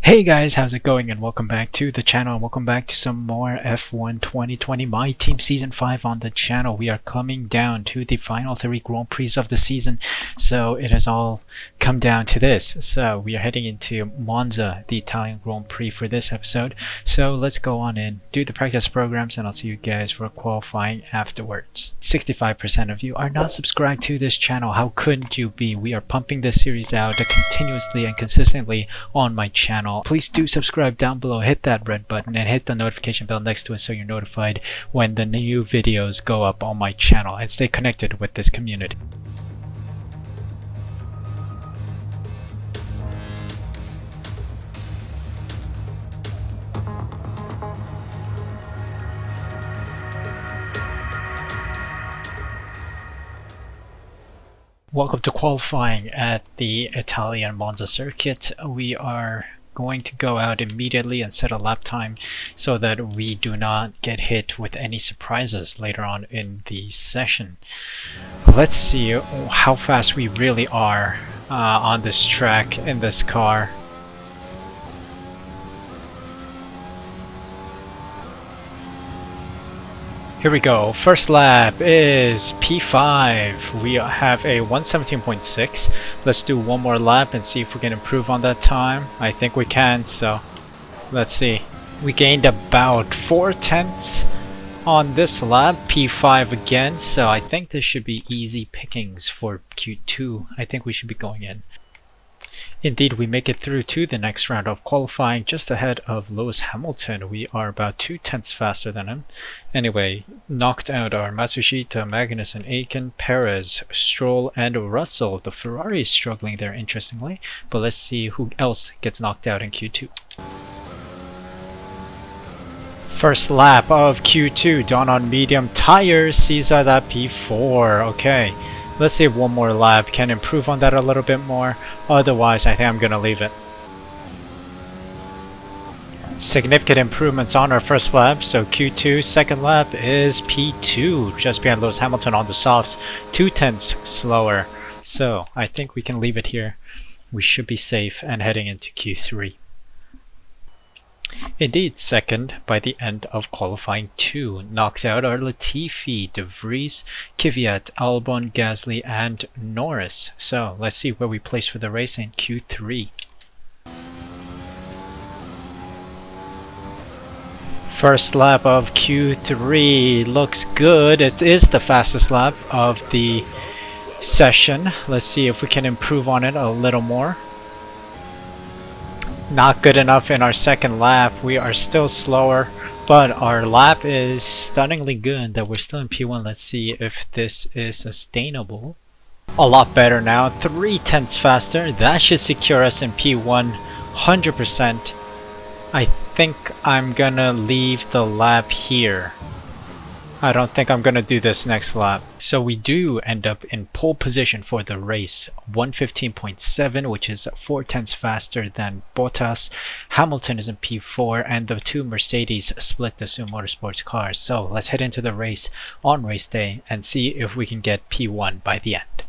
Hey guys, how's it going? And welcome back to the channel and welcome back to some more F1 2020 My Team Season 5 on the channel. We are coming down to the final 3 Grand Prix of the season, so it has all come down to this. So we are heading into Monza, the Italian Grand Prix for this episode. So let's go on in, do the practice programs, and I'll see you guys for qualifying afterwards. 65% of you are not subscribed to this channel. How couldn't you be? We are pumping this series out continuously and consistently on my channel. Please do subscribe down below, hit that red button and hit the notification bell next to it so you're notified when the new videos go up on my channel, and stay connected with this community. Welcome to qualifying at the Italian Monza circuit. We are going to go out immediately and set a lap time so that we do not get hit with any surprises later on in the session. Let's see how fast we really are on this track in this car. Here we go. First lap is P5. We have a 117.6. Let's do one more lap and see if we can improve on that time. I think we can, so let's see. We gained about 4/10 on this lap, P5 again, so I think this should be easy pickings for Q2. I think we should be going in. Indeed, we make it through to the next round of qualifying just ahead of Lewis Hamilton. We are about 2/10 faster than him. Anyway, knocked out our Matsushita, Magnussen, Aiken, Perez, Stroll, and Russell. The Ferrari is struggling there, interestingly, but let's see who else gets knocked out in Q2. First lap of Q2, done on medium tires, sees that P4. Okay. Let's see if one more lap can improve on that a little bit more. Otherwise, I think I'm going to leave it. Significant improvements on our first lap. So Q2, second lap is P2. Just behind Lewis Hamilton on the softs. 2/10 slower. So I think we can leave it here. We should be safe and heading into Q3. Indeed, second by the end of qualifying 2. Knocks out our Latifi, De Vries, Kvyat, Albon, Gasly, and Norris. So let's see where we place for the race in Q3. First lap of Q3 looks good. It is the fastest lap of the session. Let's see if we can improve on it a little more. Not good enough in our second lap. We are still slower, but our lap is stunningly good that we're still in P1. Let's see if this is sustainable. A lot better now. 3/10 faster. That should secure us in P1 100%. I think I'm gonna leave the lap here. I don't think I'm gonna do this next lap. So we do end up in pole position for the race. 115.7, which is 4/10 faster than Bottas. Hamilton is in P4, and the two Mercedes split the Subaru Motorsports cars. So let's head into the race on race day and see if we can get P1 by the end.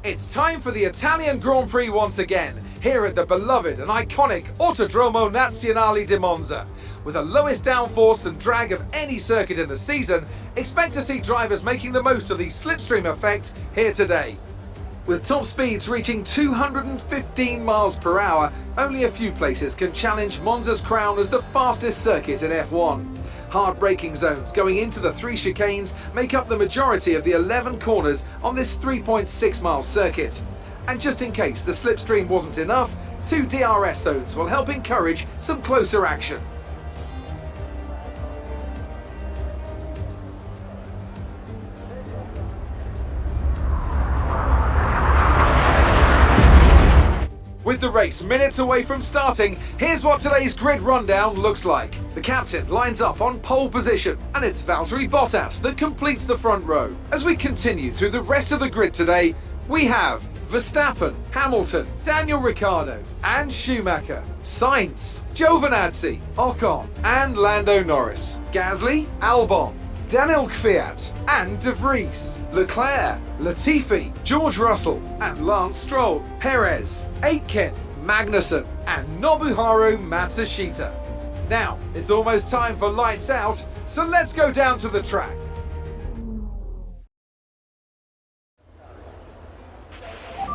It's time for the Italian Grand Prix once again, here at the beloved and iconic Autodromo Nazionale di Monza. With the lowest downforce and drag of any circuit in the season, expect to see drivers making the most of the slipstream effect here today. With top speeds reaching 215 miles per hour, only a few places can challenge Monza's crown as the fastest circuit in F1. Hard braking zones going into the 3 chicanes make up the majority of the 11 corners on this 3.6 mile circuit. And just in case the slipstream wasn't enough, 2 DRS zones will help encourage some closer action. With the race minutes away from starting, here's what today's grid rundown looks like. The captain lines up on pole position, and it's Valtteri Bottas that completes the front row. As we continue through the rest of the grid today, we have Verstappen, Hamilton, Daniel Ricciardo, and Schumacher, Sainz, Giovinazzi, Ocon, and Lando Norris, Gasly, Albon, Daniel Kvyat and De Vries, Leclerc, Latifi, George Russell and Lance Stroll, Perez, Aitken, Magnussen and Nobuharu Matsushita. Now, it's almost time for lights out, so let's go down to the track.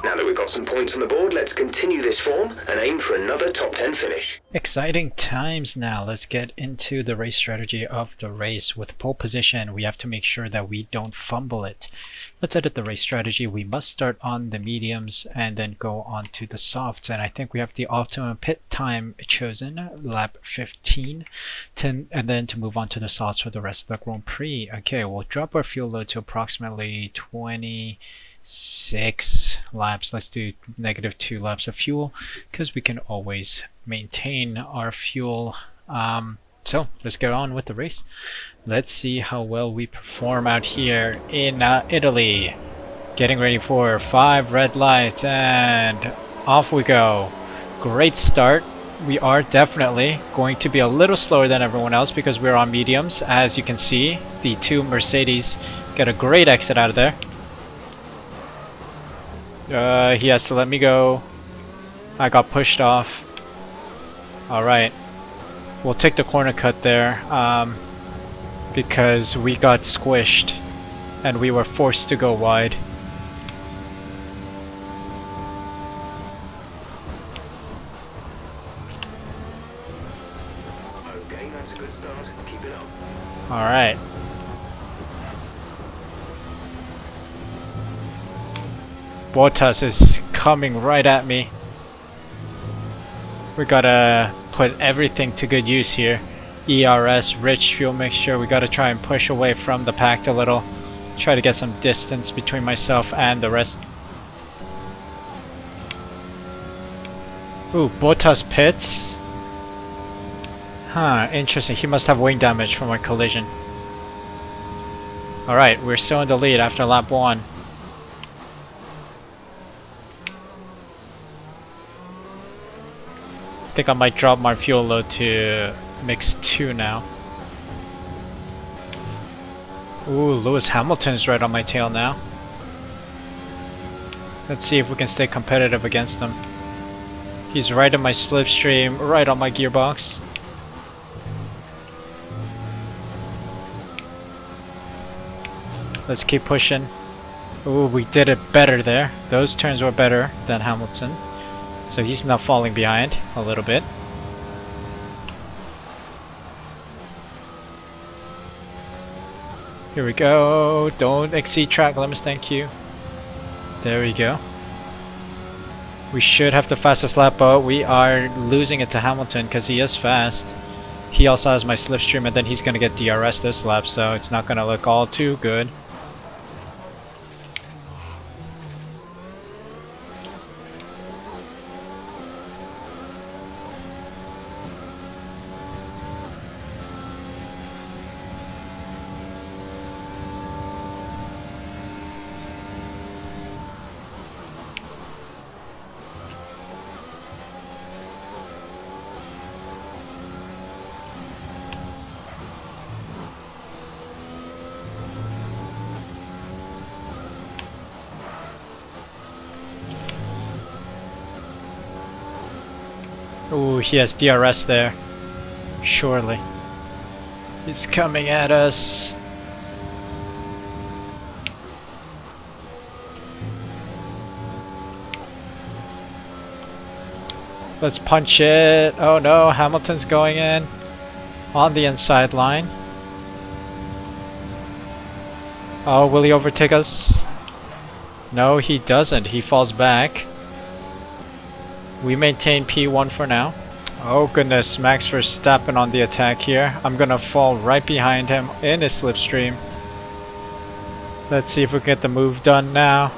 Now that we've got some points on the board, let's continue this form and aim for another top 10 finish. Exciting times now. Let's get into the race strategy of the race. With pole position, we have to make sure that we don't fumble it. Let's edit the race strategy. We must start on the mediums and then go on to the softs. And I think we have the optimum pit time chosen, lap 15, and then to move on to the softs for the rest of the Grand Prix. Okay, we'll drop our fuel load to approximately 26 laps. Let's do -2 laps of fuel because we can always maintain our fuel. So let's get on with the race. Let's see how well we perform out here in Italy. Getting ready for 5 red lights and off we go. Great start. We are definitely going to be a little slower than everyone else because we're on mediums. As you can see, the 2 Mercedes get a great exit out of there. He has to let me go. I got pushed off. Alright. We'll take the corner cut there because we got squished and we were forced to go wide. Okay, that's a good start. Keep it up. Alright. Bottas is coming right at me. We gotta put everything to good use here. ERS, rich fuel mixture. We gotta try and push away from the pack a little. Try to get some distance between myself and the rest. Ooh, Bottas pits. Huh, interesting. He must have wing damage from our collision. Alright, we're still in the lead after lap 1. I think I might drop my fuel load to mix 2 now. Ooh, Lewis Hamilton's right on my tail now. Let's see if we can stay competitive against him. He's right in my slipstream, right on my gearbox. Let's keep pushing. Ooh, we did it better there. Those turns were better than Hamilton. So he's not falling behind a little bit. Here we go. Don't exceed track limits, thank you. There we go. We should have the fastest lap, but we are losing it to Hamilton because he is fast. He also has my slipstream and then he's going to get DRS this lap, so it's not going to look all too good. Ooh, he has DRS there. Surely. He's coming at us. Let's punch it. Oh no, Hamilton's going in on the inside line. Oh, will he overtake us? No, he doesn't. He falls back. We maintain P1 for now. Oh goodness, Max Verstappen on the attack here. I'm gonna fall right behind him in his slipstream. Let's see if we can get the move done now.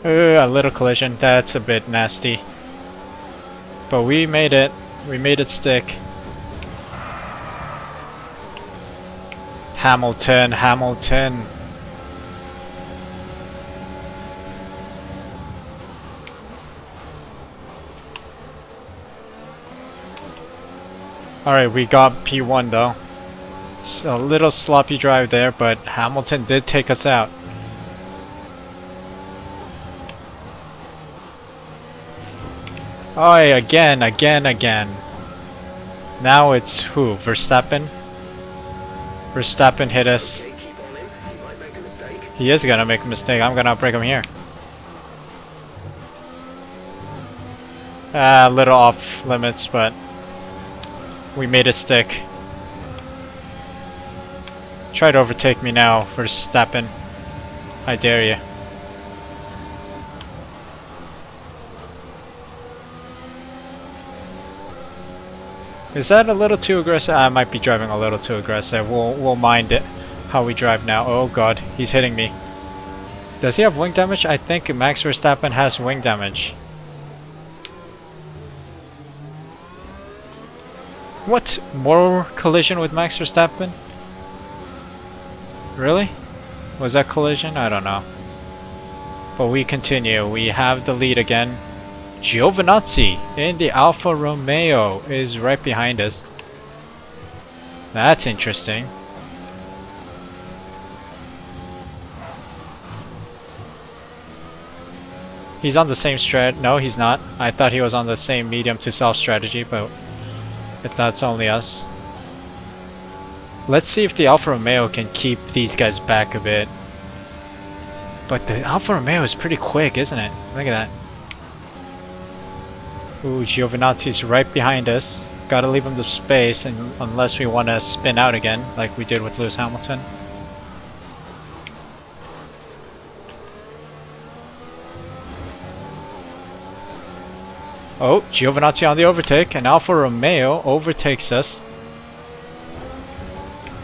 A little collision, that's a bit nasty. But we made it. We made it stick. Hamilton, Hamilton. Alright, we got P1 though. It's a little sloppy drive there, but Hamilton did take us out. Oh, again. Now it's who? Verstappen? Verstappen hit us. Okay, keep on him. He might make a mistake. He is gonna make a mistake. I'm gonna outbrake him here. A little off limits, but we made it stick. Try to overtake me now, Verstappen. I dare you. Is that a little too aggressive? I might be driving a little too aggressive. We'll mind it. How we drive now. Oh god, he's hitting me. Does he have wing damage? I think Max Verstappen has wing damage. What? More collision with Max Verstappen? Really? Was that collision? I don't know. But we continue. We have the lead again. Giovinazzi in the Alfa Romeo is right behind us. That's interesting. He's on the same strat. No, he's not. I thought he was on the same medium to soft strategy, but if that's only us. Let's see if the Alfa Romeo can keep these guys back a bit. But the Alfa Romeo is pretty quick, isn't it? Look at that. Ooh, Giovinazzi's right behind us. Gotta leave him the space, and unless we want to spin out again, like we did with Lewis Hamilton. Oh, Giovinazzi on the overtake, and Alfa Romeo overtakes us.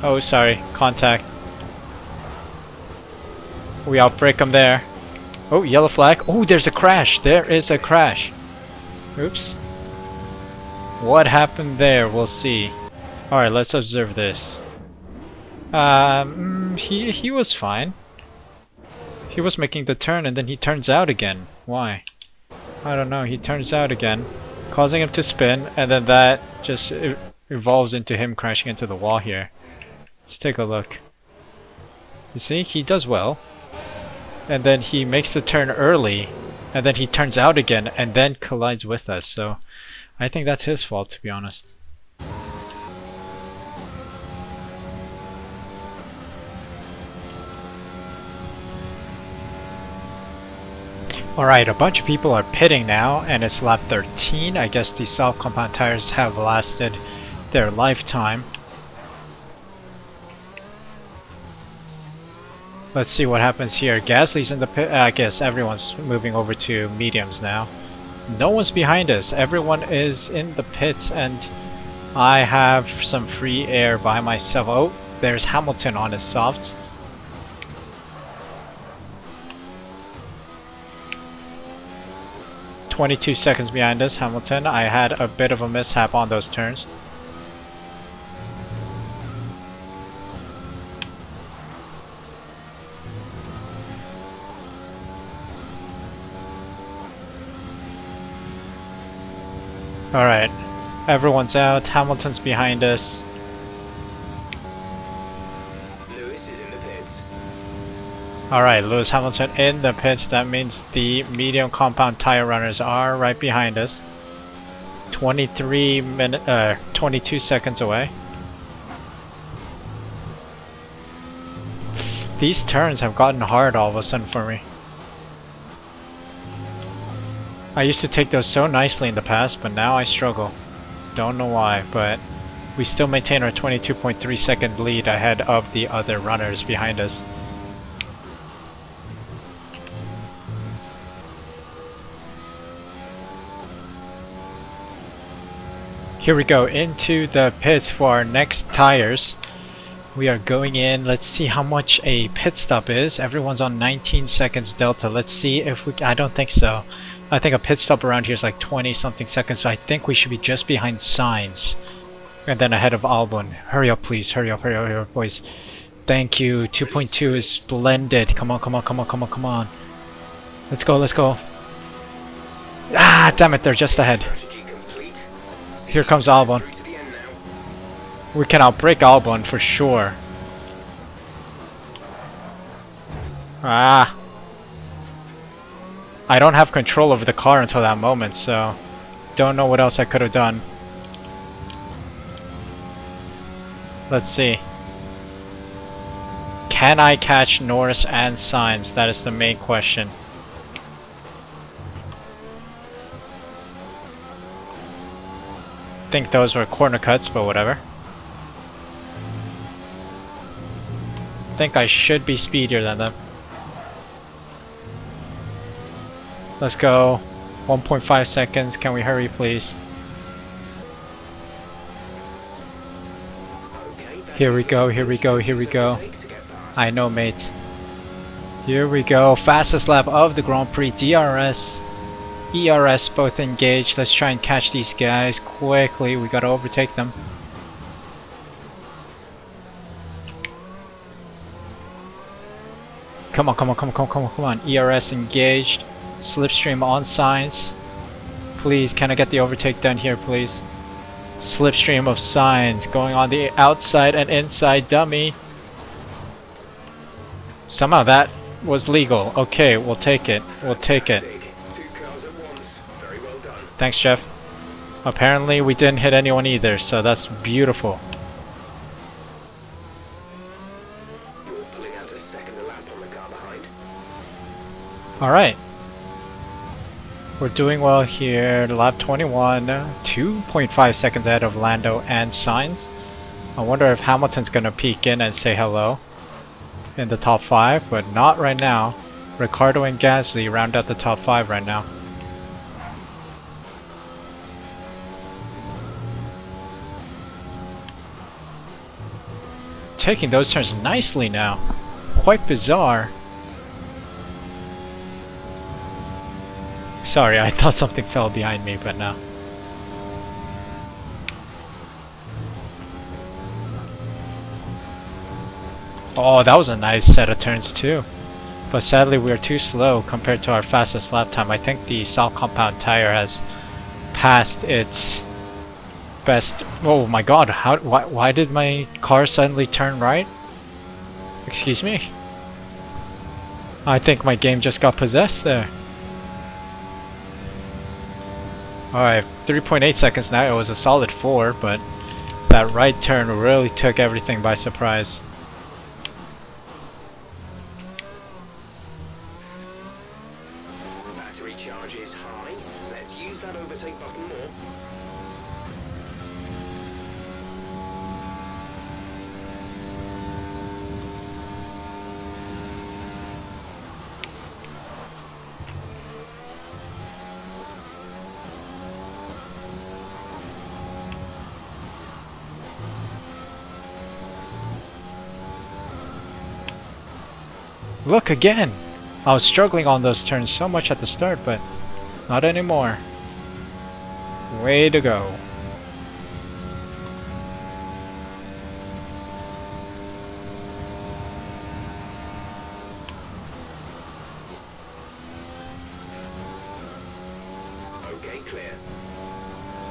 Oh, sorry, contact. We outbrake him there. Oh, yellow flag. Oh, there's a crash. There is a crash. Oops. What happened there? We'll see. Alright, let's observe this. He was fine. He was making the turn and then he turns out again. Why? I don't know. He turns out again, causing him to spin, and then that just evolves into him crashing into the wall here. Let's take a look. You see, he does well. And then he makes the turn early, and then he turns out again, and then collides with us. So I think that's his fault, to be honest. Alright, a bunch of people are pitting now, and it's lap 13. I guess these self-compound tires have lasted their lifetime. Let's see what happens here. Gasly's in the pit. I guess everyone's moving over to mediums now. No one's behind us. Everyone is in the pits, and I have some free air by myself. Oh, there's Hamilton on his softs. "22 seconds behind us, Hamilton." I had a bit of a mishap on those turns. Alright, everyone's out. Hamilton's behind us. Lewis is in the pits. Alright, Lewis Hamilton in the pits. That means the medium compound tire runners are right behind us. 22 seconds away. These turns have gotten hard all of a sudden for me. I used to take those so nicely in the past, but now I struggle. Don't know why, but we still maintain our 22.3 second lead ahead of the other runners behind us. Here we go into the pits for our next tires. We are going in. Let's see how much a pit stop is. Everyone's on 19 seconds delta. Let's see if we... I don't think so. I think a pit stop around here is like 20 something seconds, so I think we should be just behind Sainz. And then ahead of Albon. Hurry up, please. Hurry up, boys. Thank you. 2.2 is splendid. Come on. Let's go. Ah, damn it, they're just ahead. Here comes Albon. We can outbreak Albon for sure. Ah. I don't have control over the car until that moment, so don't know what else I could have done. Let's see. Can I catch Norris and Sainz? That is the main question. Think those were corner cuts, but whatever. Think I should be speedier than them. Let's go. 1.5 seconds. Can we hurry, please? Here we go, here we go, here we go. I know, mate. Here we go. Fastest lap of the Grand Prix. DRS, ERS both engaged. Let's try and catch these guys quickly. We gotta overtake them. Come on, come on, come on, come on, come on, come on. ERS engaged. Slipstream on Sainz. Please, can I get the overtake done here, please? Slipstream of Sainz going on the outside and inside dummy. Somehow that was legal. Okay, we'll take it. We'll take it. Thanks, Jeff. Apparently we didn't hit anyone either, so that's beautiful. Alright. We're doing well here. Lap 21, 2.5 seconds ahead of Lando and Sainz. I wonder if Hamilton's gonna peek in and say hello in the top 5, but not right now. Ricciardo and Gasly round out the top 5 right now. Taking those turns nicely now. Quite bizarre. Sorry, I thought something fell behind me, but no. Oh, that was a nice set of turns too. But sadly we are too slow compared to our fastest lap time. I think the Sal compound tire has passed its best. Oh my god, why did my car suddenly turn right? Excuse me? I think my game just got possessed there. Alright, 3.8 seconds now. It was a solid 4, but that right turn really took everything by surprise. Battery charge is high. Let's use that overtake button more. Look again! I was struggling on those turns so much at the start, but not anymore. Way to go. Okay, clear.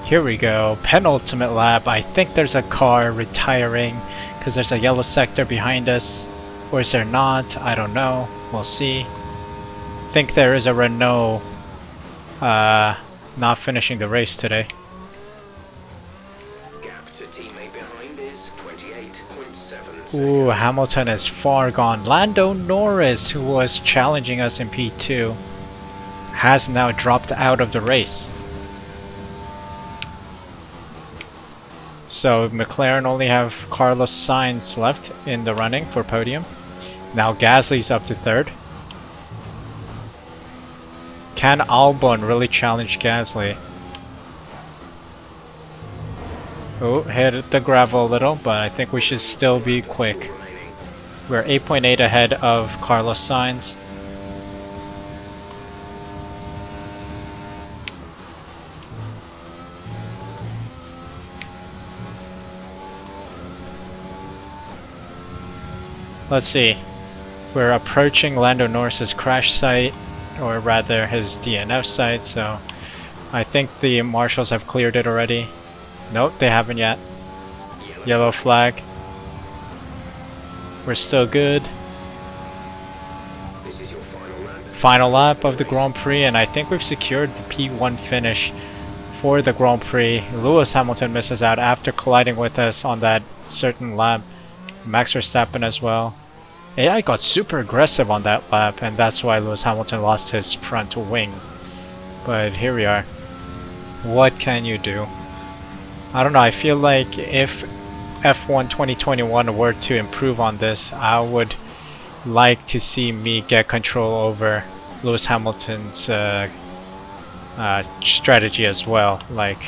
Here we go. Penultimate lap. I think there's a car retiring because there's a yellow sector behind us. Or is there not? I don't know. We'll see. Think there is a Renault not finishing the race today. Gap to teammate behind is 28.7 Ooh, Hamilton is far gone. Lando Norris, who was challenging us in P2, has now dropped out of the race. So McLaren only have Carlos Sainz left in the running for podium. Now Gasly's up to 3rd. Can Albon really challenge Gasly? Oh, hit the gravel a little, but I think we should still be quick. We're 8.8 ahead of Carlos Sainz. Let's see. We're approaching Lando Norris's crash site, or rather his DNF site, so I think the marshals have cleared it already. Nope, they haven't yet. Yellow flag. We're still good. This is your final lap. Final lap of the Grand Prix, and I think we've secured the P1 finish for the Grand Prix. Lewis Hamilton misses out after colliding with us on that certain lap. Max Verstappen as well. AI got super aggressive on that lap, and that's why Lewis Hamilton lost his front wing. But here we are. What can you do? I don't know, I feel like if F1 2021 were to improve on this, I would like to see me get control over Lewis Hamilton's strategy as well. Like,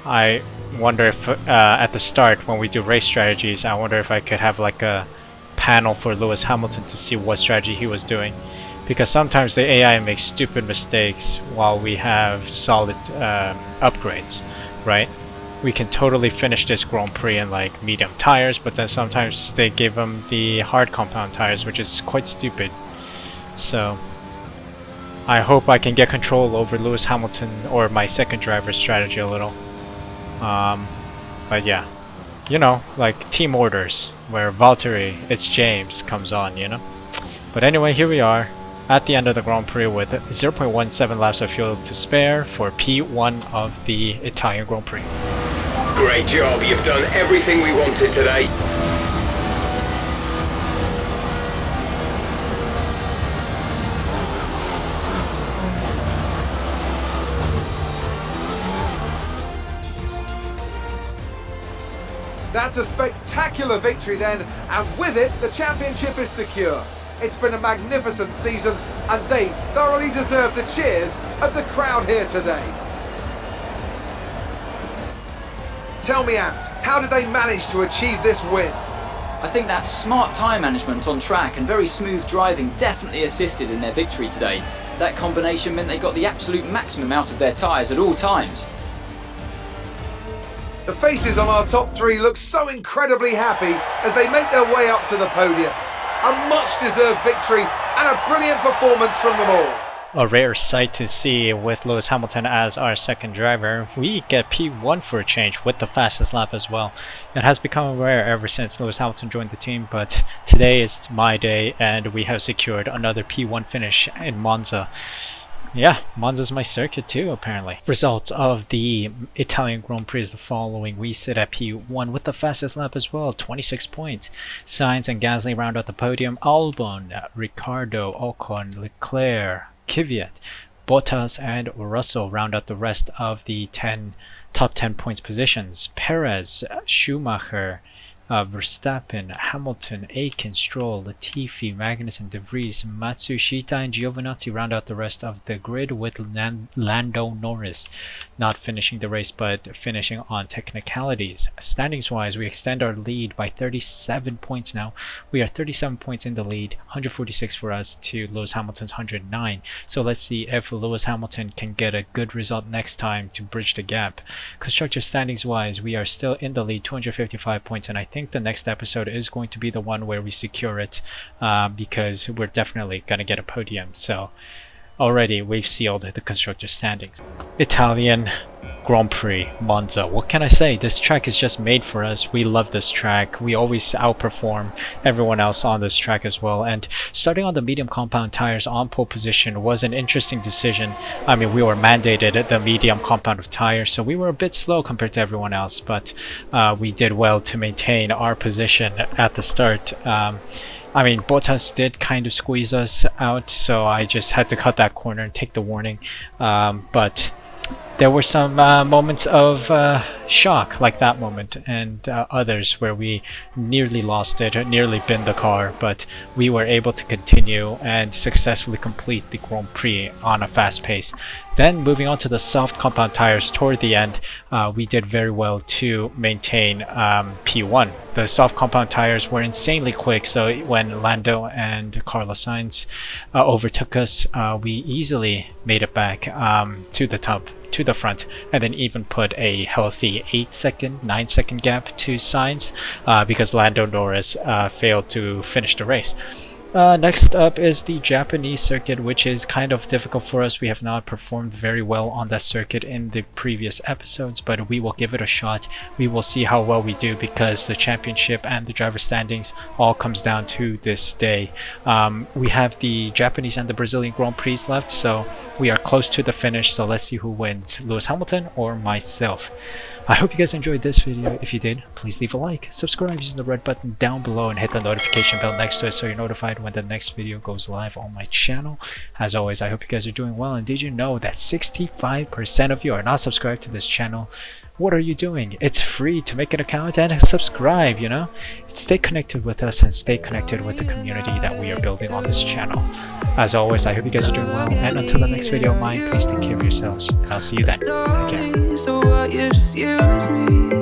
I wonder if at the start when we do race strategies, I wonder if I could have like a panel for Lewis Hamilton to see what strategy he was doing, because sometimes the AI makes stupid mistakes while we have solid upgrades, right? We can totally finish this Grand Prix in like medium tires, but then sometimes they give them the hard compound tires, which is quite stupid. So I hope I can get control over Lewis Hamilton or my second driver's strategy a little. But yeah, you know, like team orders where Valtteri, it's James, comes on, you know. But anyway, here we are at the end of the Grand Prix with 0.17 laps of fuel to spare for P1 of the Italian Grand Prix. Great job, you've done everything we wanted today. That's a spectacular victory then, and with it, the championship is secure. It's been a magnificent season, and they thoroughly deserve the cheers of the crowd here today. Tell me, Ant, how did they manage to achieve this win? I think that smart tyre management on track and very smooth driving definitely assisted in their victory today. That combination meant they got the absolute maximum out of their tyres at all times. The faces on our top three look so incredibly happy as they make their way up to the podium. A much-deserved victory and a brilliant performance from them all. A rare sight to see with Lewis Hamilton as our second driver. We get P1 for a change with the fastest lap as well. It has become rare ever since Lewis Hamilton joined the team, but today is my day and we have secured another P1 finish in Monza. Yeah, Monza's my circuit too, apparently. Results of the Italian Grand Prix is the following. We sit at P1 with the fastest lap as well, 26 points. Sainz and Gasly round out the podium. Albon, Ricciardo, Ocon, Leclerc, Kvyat, Bottas and Russell round out the rest of the top 10 points positions. Perez, Schumacher, Verstappen, Hamilton, Aitken, Stroll, Latifi, Magnussen, De Vries, Matsushita and Giovinazzi round out the rest of the grid, with Lando Norris not finishing the race but finishing on technicalities. Standings wise, we extend our lead by 37 points now. We are 37 points in the lead, 146 for us to Lewis Hamilton's 109. So let's see if Lewis Hamilton can get a good result next time to bridge the gap. Constructor standings wise, we are still in the lead, 255 points, and I think the next episode is going to be the one where we secure it, because we're definitely going to get a podium. So already we've sealed the constructor standings. Italian Grand Prix, Monza. What can I say? This track is just made for us. We love this track. We always outperform everyone else on this track as well. And starting on the medium compound tires on pole position was an interesting decision. I mean, we were mandated the medium compound of tires, so we were a bit slow compared to everyone else, but we did well to maintain our position at the start. I mean, Bottas did kind of squeeze us out, so I just had to cut that corner and take the warning. But there were some moments of shock, like that moment, and others where we nearly lost it, nearly binned the car, but we were able to continue and successfully complete the Grand Prix on a fast pace. Then moving on to the soft compound tires toward the end, we did very well to maintain P1. The soft compound tires were insanely quick, so when Lando and Carlos Sainz overtook us, we easily made it back to the top, to the front, and then even put a healthy 9-second gap to Sainz because Lando Norris failed to finish the race. Next up is the Japanese circuit, which is kind of difficult for us. We have not performed very well on that circuit in the previous episodes, but we will give it a shot. We will see how well we do because the championship and the driver standings all comes down to this day. We have the Japanese and the Brazilian Grand Prix left, so we are close to the finish. So let's see who wins, Lewis Hamilton or myself. I hope you guys enjoyed this video. If you did, please leave a like, subscribe using the red button down below, and hit the notification bell next to it so you're notified when the next video goes live on my channel. As always, I hope you guys are doing well, and did you know that 65% of you are not subscribed to this channel? What are you doing? It's free to make an account and subscribe, you know? Stay connected with us and stay connected with the community that we are building on this channel. As always, I hope you guys are doing well, and until the next video of mine, please take care of yourselves, and I'll see you then. Take care. So what, you just use me.